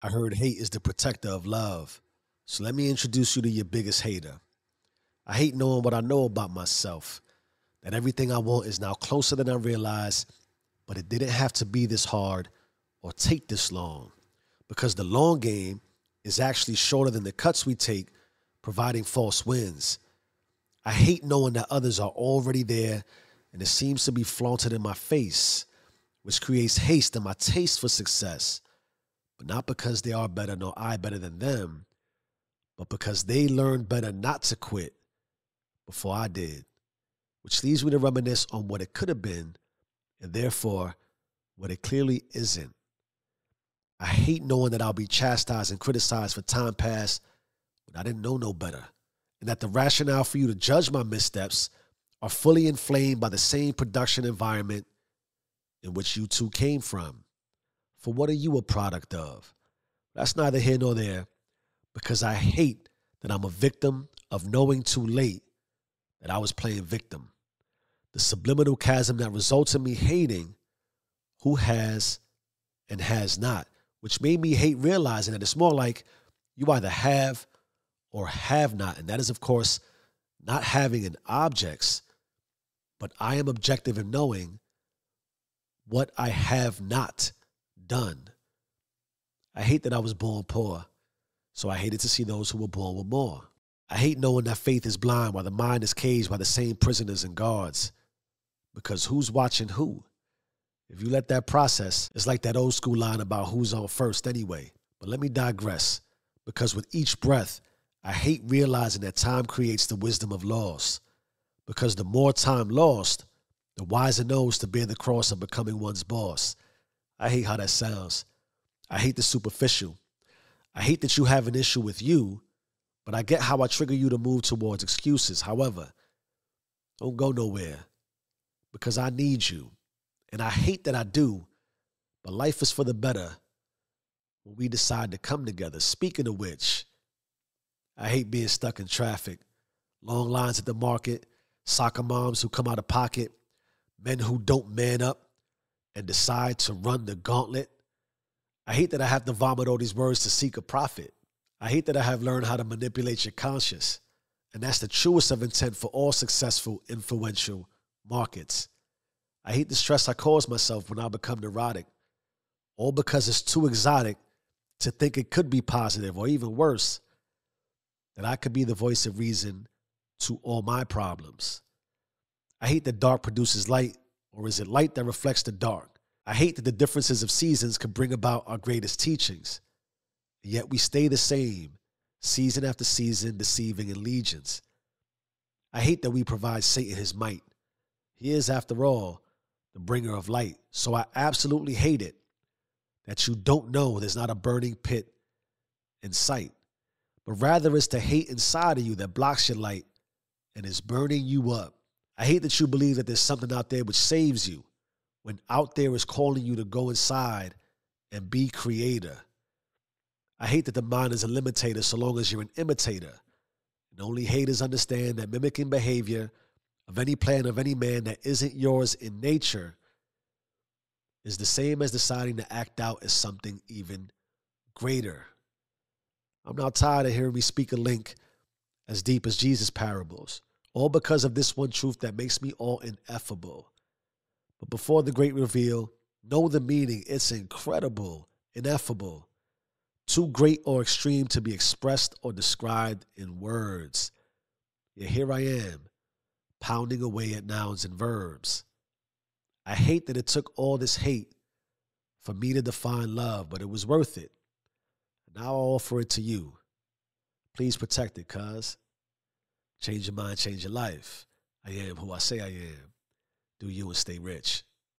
I heard hate is the protector of love. So let me introduce you to your biggest hater. I hate knowing what I know about myself, that everything I want is now closer than I realized, but it didn't have to be this hard or take this long because the long game is actually shorter than the cuts we take, providing false wins. I hate knowing that others are already there and it seems to be flaunted in my face, which creates haste in my taste for success, but not because they are better nor I better than them, but because they learned better not to quit before I did, which leaves me to reminisce on what it could have been and therefore what it clearly isn't. I hate knowing that I'll be chastised and criticized for time past when I didn't know no better, and that the rationale for you to judge my missteps are fully inflamed by the same production environment in which you two came from. For what are you a product of? That's neither here nor there, because I hate that I'm a victim of knowing too late that I was playing victim. The subliminal chasm that results in me hating who has and has not, which made me hate realizing that it's more like you either have or have not. And that is, of course, not having in objects, but I am objective in knowing what I have not done. I hate that I was born poor, so I hated to see those who were born with more. I hate knowing that faith is blind while the mind is caged by the same prisoners and guards. Because who's watching who? If you let that process, it's like that old school line about who's on first anyway. But let me digress, because with each breath, I hate realizing that time creates the wisdom of loss. Because the more time lost, the wiser knows to bear the cross of becoming one's boss. I hate how that sounds. I hate the superficial. I hate that you have an issue with you, but I get how I trigger you to move towards excuses. However, don't go nowhere because I need you. And I hate that I do, but life is for the better when we decide to come together. Speaking of which, I hate being stuck in traffic, long lines at the market, soccer moms who come out of pocket, men who don't man up and decide to run the gauntlet. I hate that I have to vomit all these words to seek a profit. I hate that I have learned how to manipulate your conscience. And that's the truest of intent for all successful, influential markets. I hate the stress I cause myself when I become neurotic, all because it's too exotic to think it could be positive, or even worse, that I could be the voice of reason to all my problems. I hate that dark produces light, or is it light that reflects the dark? I hate that the differences of seasons can bring about our greatest teachings, yet we stay the same, season after season, deceiving in legions. I hate that we provide Satan his might. He is, after all, the bringer of light. So I absolutely hate it that you don't know there's not a burning pit in sight, but rather it's the hate inside of you that blocks your light and is burning you up. I hate that you believe that there's something out there which saves you, when out there is calling you to go inside and be creator. I hate that the mind is a limitator so long as you're an imitator. And only haters understand that mimicking behavior of any plan of any man that isn't yours in nature is the same as deciding to act out as something even greater. I'm now tired of hearing me speak a link as deep as Jesus' parables, all because of this one truth that makes me all ineffable. But before the great reveal, know the meaning. It's incredible, ineffable, too great or extreme to be expressed or described in words. Yet here I am, pounding away at nouns and verbs. I hate that it took all this hate for me to define love, but it was worth it. Now I offer it to you. Please protect it, cuz. Change your mind, change your life. I am who I say I am. Do you and stay rich.